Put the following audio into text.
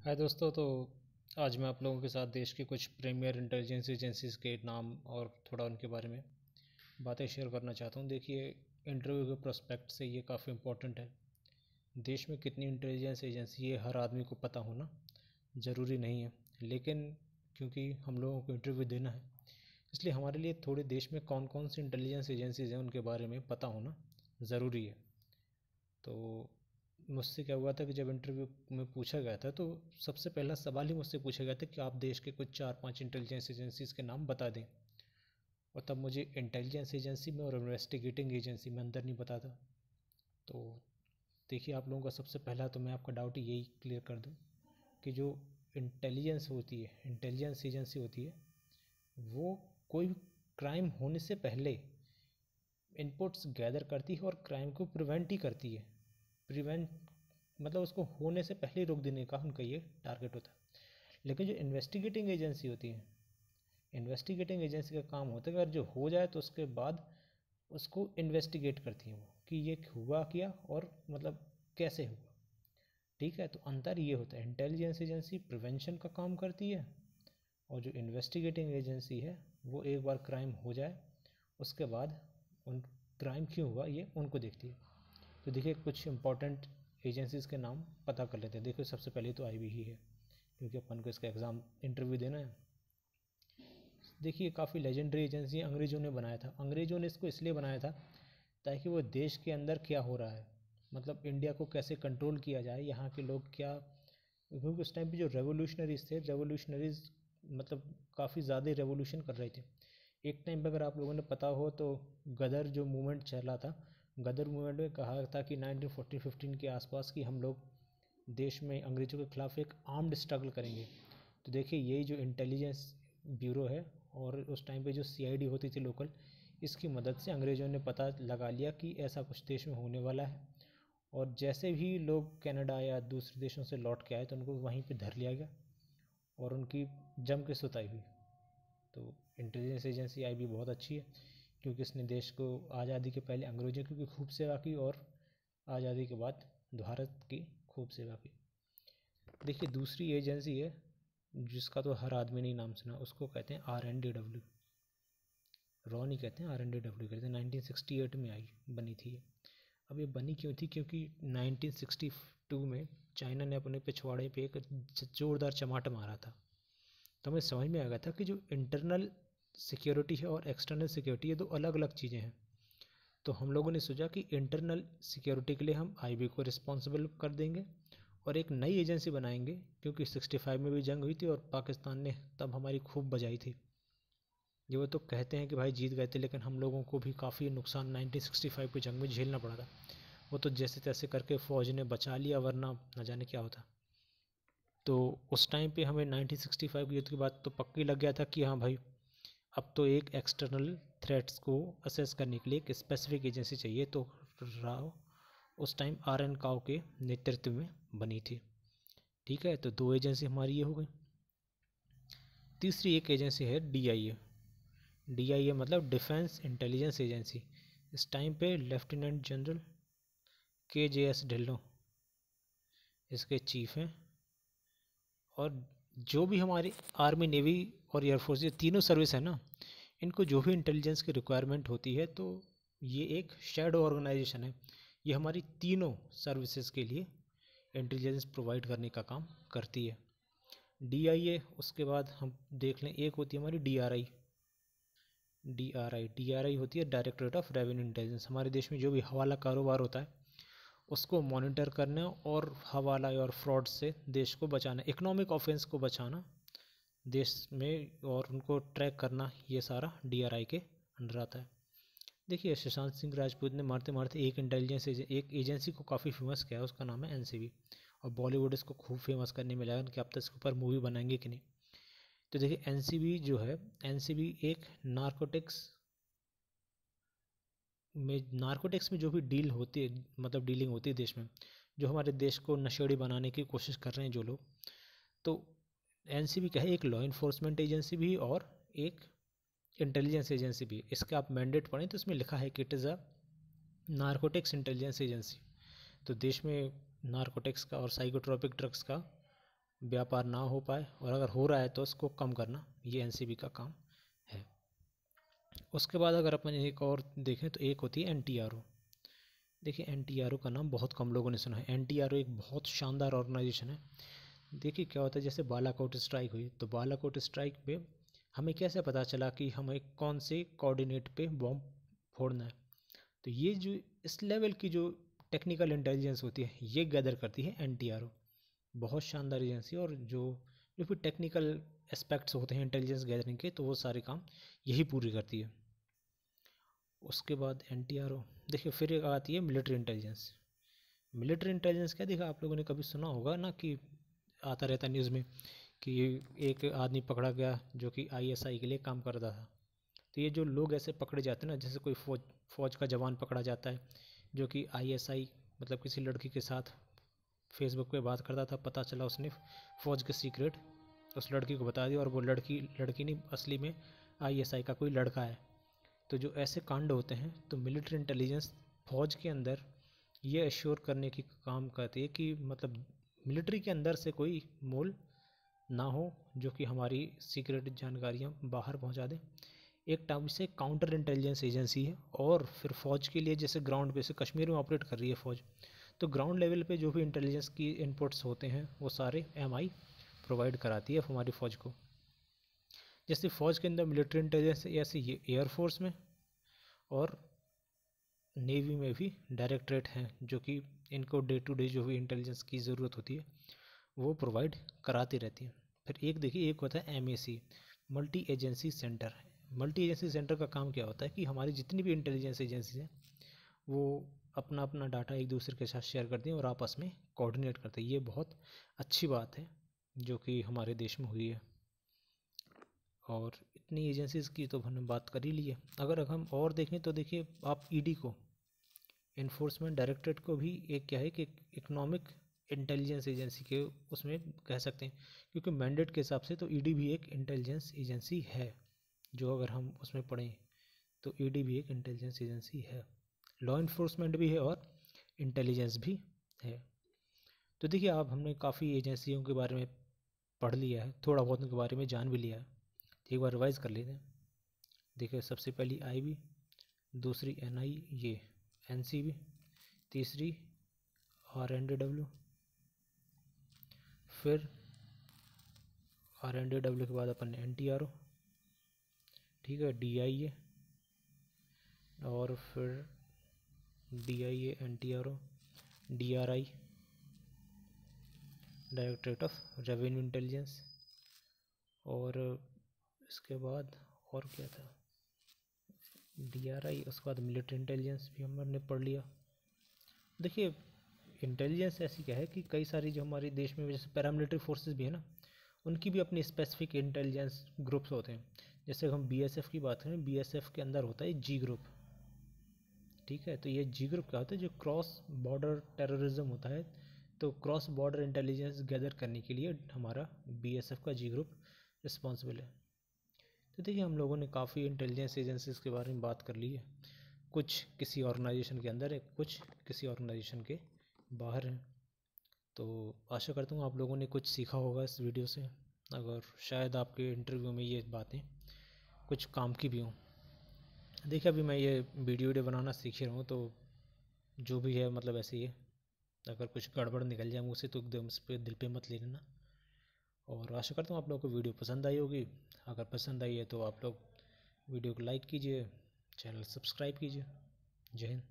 हाय दोस्तों। तो आज मैं आप लोगों के साथ देश के कुछ प्रीमियर इंटेलिजेंस एजेंसीज के नाम और थोड़ा उनके बारे में बातें शेयर करना चाहता हूँ। देखिए, इंटरव्यू के प्रोस्पेक्ट से ये काफ़ी इम्पोर्टेंट है। देश में कितनी इंटेलिजेंस एजेंसी है हर आदमी को पता होना ज़रूरी नहीं है, लेकिन क्योंकि हम लोगों को इंटरव्यू देना है इसलिए हमारे लिए थोड़े देश में कौन कौन सी इंटेलिजेंस एजेंसीज हैं उनके बारे में पता होना ज़रूरी है। तो मुझसे क्या हुआ था कि जब इंटरव्यू में पूछा गया था तो सबसे पहला सवाल ही मुझसे पूछा गया था कि आप देश के कुछ 4-5 इंटेलिजेंस एजेंसीज के नाम बता दें। और तब मुझे इंटेलिजेंस एजेंसी में और इन्वेस्टिगेटिंग एजेंसी में अंदर नहीं पता था। तो देखिए, आप लोगों का सबसे पहला तो मैं आपका डाउट यही क्लियर कर दूं कि जो इंटेलिजेंस एजेंसी होती है वो कोई क्राइम होने से पहले इनपुट्स गैदर करती है और क्राइम को प्रिवेंट ही करती है। प्रिवेंट मतलब उसको होने से पहले रोक देने का उनका ये टारगेट होता है। लेकिन जो इन्वेस्टिगेटिंग एजेंसी का काम होता है कि अगर जो हो जाए तो उसके बाद उसको इन्वेस्टिगेट करती हैं वो कि ये हुआ क्या और मतलब कैसे हुआ। ठीक है, तो अंतर ये होता है, इंटेलिजेंस एजेंसी प्रिवेंशन का काम करती है और जो इन्वेस्टिगेटिंग एजेंसी है वो एक बार क्राइम हो जाए उसके बाद उन क्राइम क्यों हुआ ये उनको देखती है। तो देखिए, कुछ इंपॉर्टेंट एजेंसीज़ के नाम पता कर लेते हैं। देखो, सबसे पहले तो आईबी ही है क्योंकि अपन को इसका एग्ज़ाम इंटरव्यू देना है। देखिए, काफ़ी लेजेंडरी एजेंसी अंग्रेज़ों ने बनाया था। अंग्रेज़ों ने इसको इसलिए बनाया था ताकि वो देश के अंदर क्या हो रहा है, मतलब इंडिया को कैसे कंट्रोल किया जाए, यहाँ के लोग क्या, क्योंकि उस टाइम पे जो रेवोल्यूशनरीज मतलब काफ़ी ज़्यादा रेवोल्यूशन कर रहे थे। एक टाइम पे अगर आप लोगों ने पता हो तो गदर जो मूवमेंट चला था, गदर मूवमेंट में कहा था कि 1914-15 के आसपास कि हम लोग देश में अंग्रेज़ों के ख़िलाफ़ एक आर्म्ड स्ट्रगल करेंगे। तो देखिए, यही जो इंटेलिजेंस ब्यूरो है और उस टाइम पे जो सीआईडी होती थी लोकल, इसकी मदद से अंग्रेज़ों ने पता लगा लिया कि ऐसा कुछ देश में होने वाला है। और जैसे भी लोग कनाडा या दूसरे देशों से लौट के आए तो उनको वहीं पे धर लिया गया और उनकी जम के सुताई हुई। तो इंटेलिजेंस एजेंसी आई भी बहुत अच्छी है क्योंकि इसने देश को आज़ादी के पहले अंग्रेज़ों की भी खूब सेवा की और आज़ादी के बाद भारत की खूब सेवा की। देखिए, दूसरी एजेंसी है जिसका तो हर आदमी ने नाम सुना, उसको कहते हैं RNDW। रॉ नहीं कहते हैं, RNDW कहते हैं। 1968 में बनी थी ये। अब ये बनी क्यों थी, क्योंकि 1962 में चाइना ने अपने पिछवाड़े पे एक जोरदार चमाट मारा था। तो हमें समझ में आ गया था कि जो इंटरनल सिक्योरिटी है और एक्सटर्नल सिक्योरिटी, ये दो अलग अलग चीज़ें हैं। तो हम लोगों ने सोचा कि इंटरनल सिक्योरिटी के लिए हम आईबी को रिस्पॉन्सिबल कर देंगे और एक नई एजेंसी बनाएंगे, क्योंकि 65 में भी जंग हुई थी और पाकिस्तान ने तब हमारी खूब बजाई थी। ये वो तो कहते हैं कि भाई जीत गए थे, लेकिन हम लोगों को भी काफ़ी नुकसान 1965 की जंग में झेलना पड़ा था। वो तो जैसे तैसे करके फ़ौज ने बचा लिया, वरना न जाने क्या होता। तो उस टाइम पे हमें 1965 की युद्ध के बाद तो पक्की लग गया था कि हाँ भाई, अब तो एक एक्सटर्नल थ्रेट्स को असेस करने के लिए एक स्पेसिफिक एजेंसी चाहिए। तो राव उस टाइम RN काव के नेतृत्व में बनी थी। ठीक है, तो दो एजेंसी हमारी ये हो गई। तीसरी एक एजेंसी है DIA। DIA मतलब डिफेंस इंटेलिजेंस एजेंसी। इस टाइम पे लेफ्टिनेंट जनरल KJS ढिल्लों इसके चीफ हैं। और जो भी हमारी आर्मी, नेवी और एयरफोर्स, ये तीनों सर्विस है ना, इनको जो भी इंटेलिजेंस की रिक्वायरमेंट होती है तो ये एक शैडो ऑर्गेनाइजेशन है। ये हमारी तीनों सर्विसेज के लिए इंटेलिजेंस प्रोवाइड करने का काम करती है। DIA, उसके बाद हम देख लें, एक होती है हमारी DRI होती है डायरेक्टरेट ऑफ रेवेन्यू इंटेलिजेंस। हमारे देश में जो भी हवाला कारोबार होता है उसको मॉनिटर करना और हवाला और फ्रॉड से देश को बचाना, इकोनॉमिक ऑफेंस को बचाना देश में और उनको ट्रैक करना, ये सारा DRI के अंडर आता है। देखिए, सुशांत सिंह राजपूत ने मारते मारते एक एजेंसी को काफ़ी फेमस किया है, उसका नाम है NCB। और बॉलीवुड इसको खूब फेमस करने में लगा कि अब तक इसके ऊपर मूवी बनाएंगे कि नहीं। तो देखिए, NCB जो है, NCB एक नारकोटिक्स में जो भी डील होती है, मतलब डीलिंग होती है देश में, जो हमारे देश को नशेड़ी बनाने की कोशिश कर रहे हैं जो लोग, तो NCB क्या है, एक लॉ इन्फोर्समेंट एजेंसी भी और एक इंटेलिजेंस एजेंसी भी। इसका आप मैंडेट पढ़ें तो इसमें लिखा है कि it is a narcotics intelligence agency. तो देश में नारकोटिक्स का और साइकोट्रोपिक ड्रग्स का व्यापार ना हो पाए, और अगर हो रहा है तो उसको कम करना, ये एनसीबी का काम है। उसके बाद अगर अपन एक और देखें तो एक होती है एनटीआरओ। देखिए एनटीआरओ का नाम बहुत कम लोगों ने सुना है। एनटीआरओ एक बहुत शानदार ऑर्गेनाइजेशन है। देखिए क्या होता है, जैसे बालाकोट स्ट्राइक हुई तो बालाकोट स्ट्राइक पे हमें कैसे पता चला कि हमें कौन से कोऑर्डिनेट पे बॉम्ब फोड़ना है। तो ये जो इस लेवल की जो टेक्निकल इंटेलिजेंस होती है ये गैदर करती है एनटीआरओ। बहुत शानदार एजेंसी, और जो जो फिर टेक्निकल एस्पेक्ट्स होते हैं इंटेलिजेंस गैदरिंग के, तो वो सारे काम यही पूरी करती है। उसके बाद एनटीआरओ देखिए, फिर एक आती है मिलिट्री इंटेलिजेंस। मिलिट्री इंटेलिजेंस क्या, देखा आप लोगों ने कभी सुना होगा ना कि आता रहता है न्यूज़ में कि एक आदमी पकड़ा गया जो कि आईएसआई के लिए काम करता था। तो ये जो लोग ऐसे पकड़े जाते हैं ना, जैसे कोई फ़ौज का जवान पकड़ा जाता है जो कि आईएसआई मतलब किसी लड़की के साथ फेसबुक पे बात करता था, पता चला उसने फ़ौज के सीक्रेट उस लड़की को बता दिया, और वो लड़की नहीं, असली में आईएसआई का कोई लड़का है। तो जो ऐसे कांड होते हैं तो मिलिट्री इंटेलिजेंस फ़ौज के अंदर ये एश्योर करने की काम करती है कि मतलब मिलिट्री के अंदर से कोई मोल ना हो जो कि हमारी सीक्रेट जानकारियाँ बाहर पहुंचा दे। एक टाइप से काउंटर इंटेलिजेंस एजेंसी है। और फिर फ़ौज के लिए जैसे ग्राउंड पे से कश्मीर में ऑपरेट कर रही है फ़ौज, तो ग्राउंड लेवल पे जो भी इंटेलिजेंस की इनपुट्स होते हैं वो सारे एमआई प्रोवाइड कराती है हमारी फ़ौज को। जैसे फ़ौज के अंदर मिलिट्री इंटेलिजेंस, ऐसे ये एयरफोर्स में और नेवी में भी डायरेक्टरेट हैं जो कि इनको डे टू डे जो भी इंटेलिजेंस की ज़रूरत होती है वो प्रोवाइड कराती रहती हैं। फिर एक देखिए, एक होता है MAC, multi agency centre. Multi agency centre का काम क्या होता है कि हमारी जितनी भी इंटेलिजेंस एजेंसी हैं वो अपना अपना डाटा एक दूसरे के साथ शेयर करती हैं और आपस में कोऑर्डिनेट करते हैं। ये बहुत अच्छी बात है जो कि हमारे देश में हुई है। और इतनी एजेंसीज़ की तो हमने बात कर ही ली है। अगर हम और देखें तो देखिए आप ईडी को, इन्फोर्समेंट डायरेक्टरेट को भी एक क्या है कि इकोनॉमिक इंटेलिजेंस एजेंसी के उसमें कह सकते हैं, क्योंकि मैंडेट के हिसाब से तो ईडी भी एक इंटेलिजेंस एजेंसी है। जो अगर हम उसमें पढ़ें तो ईडी भी एक इंटेलिजेंस एजेंसी है, लॉ इन्फोर्समेंट भी है और इंटेलिजेंस भी है। तो देखिए आप, हमने काफ़ी एजेंसियों के बारे में पढ़ लिया है, थोड़ा बहुत उनके बारे में जान भी लिया है। एक बार रिवाइज कर लेते हैं। देखिए सबसे पहली आईबी, दूसरी एनआई, ये एनसीबी, तीसरी आरएनडीडब्ल्यू, फिर आरएनडीडब्ल्यू के बाद अपन ने एनटीआरओ, ठीक है, डीआईए, और फिर DIA, NTRO, DRI, directorate of revenue intelligence, और इसके बाद और क्या था, डीआरआई, उसके बाद मिलिट्री इंटेलिजेंस भी हमने पढ़ लिया। देखिए इंटेलिजेंस ऐसी क्या है कि कई सारी जो हमारे देश में जैसे पैरामिलिट्री फोर्सेस भी है ना, उनकी भी अपनी स्पेसिफिक इंटेलिजेंस ग्रुप्स होते हैं। जैसे हम बीएसएफ की बात करें, बीएसएफ के अंदर होता है जी ग्रुप, ठीक है। तो ये जी ग्रुप क्या होता है, जो क्रॉस बॉर्डर टेररिज्म होता है, तो क्रॉस बॉर्डर इंटेलिजेंस गैदर करने के लिए हमारा बीएसएफ का जी ग्रुप रिस्पॉन्सिबल है। तो देखिए हम लोगों ने काफ़ी इंटेलिजेंस एजेंसीज के बारे में बात कर ली है। कुछ किसी ऑर्गेनाइजेशन के अंदर है, कुछ किसी ऑर्गेनाइजेशन के बाहर हैं। तो आशा करता हूँ आप लोगों ने कुछ सीखा होगा इस वीडियो से, अगर शायद आपके इंटरव्यू में ये बातें कुछ काम की भी हों। देखिए अभी मैं ये वीडियो बनाना सीख ही रहा हूँ, तो जो भी है मतलब ऐसे ही है। अगर कुछ गड़बड़ निकल जाए मुझसे तो एकदम इस पर दिल पे मत ले लेना। और आशा करता हूँ आप लोगों को वीडियो पसंद आई होगी। अगर पसंद आई है तो आप लोग वीडियो को लाइक कीजिए, चैनल सब्सक्राइब कीजिए। जय हिंद।